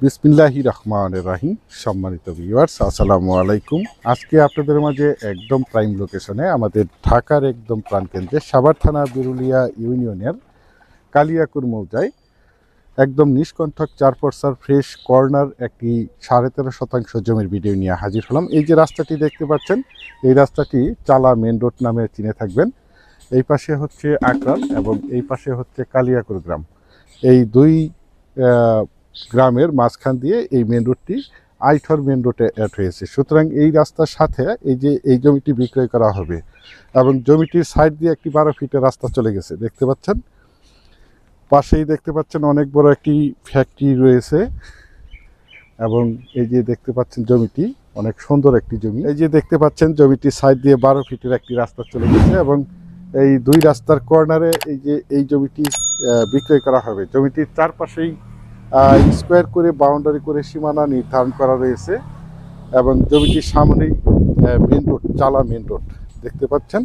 বিসমিল্লাহির রহমানির রহিম। সম্মানিত ভিউয়ার্স, আসসালামু আলাইকুম। আজকে আপনাদের মাঝে একদম প্রাইম লোকেশনে আমাদের ঢাকার একদম প্রাণকেন্দ্রে সাভার থানা বিরুলিয়া ইউনিয়নের কালিয়াকুর মৌজায় একদম নিষ্কণ্ঠক 4 ফ্রেশ কর্নার একটি 13.5% জমির ভিডিও নিয়ে হাজির হলাম। এই যে রাস্তাটি দেখতে পাচ্ছেন, এই রাস্তাটি চালা মেন রোড নামে চিনে থাকবেন। এই পাশে হচ্ছে আকরাল এবং এই পাশে হচ্ছে কালিয়াকুর গ্রাম। এই দুই গ্রামের মাঝখান দিয়ে এই মেন রোডটি আইঠর মেন রোডে অ্যাড হয়েছে। সুতরাং এই রাস্তার সাথে এই জমিটি বিক্রয় করা হবে এবং জমিটির সাইড দিয়ে একটি 12 ফিটের রাস্তা চলে গেছে। দেখতে পাচ্ছেন, পাশেই দেখতে পাচ্ছেন অনেক বড় একটি ফ্যাক্টরি রয়েছে এবং এই যে দেখতে পাচ্ছেন জমিটি অনেক সুন্দর একটি জমি। এই যে দেখতে পাচ্ছেন জমিটির সাইড দিয়ে 12 ফিটের একটি রাস্তা চলে গেছে এবং এই দুই রাস্তার কর্নারে এই জমিটি বিক্রয় করা হবে। জমিটির চারপাশেই স্কোয়ার করে বাউন্ডারি করে সীমানা নির্ধারণ করা রয়েছে এবং জমিটির সামনেই মেন রোড, চালা মেন রোড দেখতে পাচ্ছেন।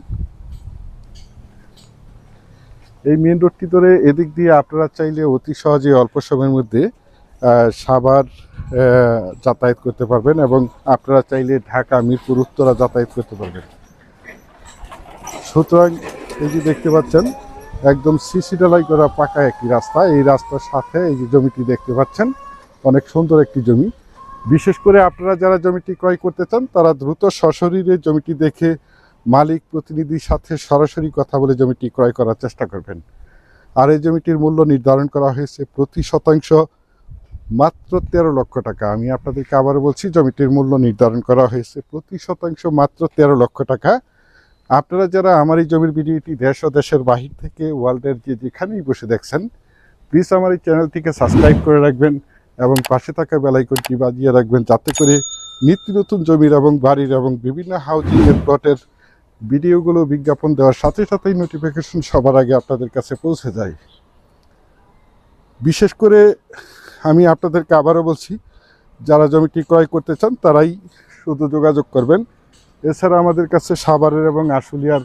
এই মেন রোডটি ধরে এদিক দিয়ে আপনারা চাইলে অতি সহজে অল্প সময়ের মধ্যে সাভার যাতায়াত করতে পারবেন এবং আপনারা চাইলে ঢাকা মিরপুর উত্তরা যাতায়াত করতে পারবেন। সুতরাং এই যে দেখতে পাচ্ছেন একদম সিসি ঢালাই করা পাকা একটি রাস্তা। এই রাস্তার সাথে এই যে জমিটি দেখতে পাচ্ছেন অনেক সুন্দর একটি জমি। বিশেষ করে আপনারা যারা জমিটি ক্রয় করতে চান তারা দ্রুত সশরীরে জমিটি দেখে মালিক প্রতিনিধির সাথে সরাসরি কথা বলে জমিটি ক্রয় করার চেষ্টা করবেন। আর এই জমিটির মূল্য নির্ধারণ করা হয়েছে প্রতি শতাংশ মাত্র 13 লক্ষ টাকা। আমি আপনাদেরকে আবারও বলছি, জমিটির মূল্য নির্ধারণ করা হয়েছে প্রতি শতাংশ মাত্র 13 লক্ষ টাকা। আপনারা যারা আমার এই জমির ভিডিওটি দেশ ও দেশের বাহির থেকে ওয়ার্ল্ডের যেখানেই বসে দেখছেন, প্লিজ আমার এই চ্যানেলটিকে সাবস্ক্রাইব করে রাখবেন এবং পাশে থাকা বেল আইকনটি বাজিয়ে রাখবেন, যাতে করে নিত্য নতুন জমির এবং বাড়ির এবং বিভিন্ন হাউজিংয়ের প্লটের ভিডিওগুলো বিজ্ঞাপন দেওয়ার সাথে সাথেই নোটিফিকেশন সবার আগে আপনাদের কাছে পৌঁছে যায়। বিশেষ করে আমি আপনাদেরকে আবারও বলছি, যারা জমিটি ক্রয় করতে চান তারাই শুধু যোগাযোগ করবেন। এছাড়া আমাদের কাছে সাভারের এবং আশুলিয়ার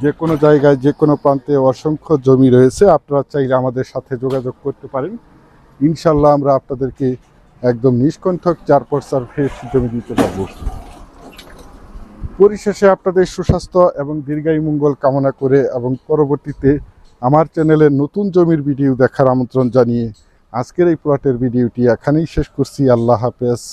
যে কোনো জায়গায় যে কোনো প্রান্তে অসংখ্য জমি রয়েছে। আপনারা চাইলে আমাদের সাথে যোগাযোগ করতে পারেন। ইনশাল্লাহ আমরা আপনাদেরকে একদম নিষ্কণ্ঠক 4 ফ্রেশ জমি দিতে পারব। পরিশেষে আপনাদের সুস্বাস্থ্য এবং দীর্ঘায়ু মঙ্গল কামনা করে এবং পরবর্তীতে আমার চ্যানেলে নতুন জমির ভিডিও দেখার আমন্ত্রণ জানিয়ে আজকের এই প্লটের ভিডিওটি এখানেই শেষ করছি। আল্লাহ হাফেজ।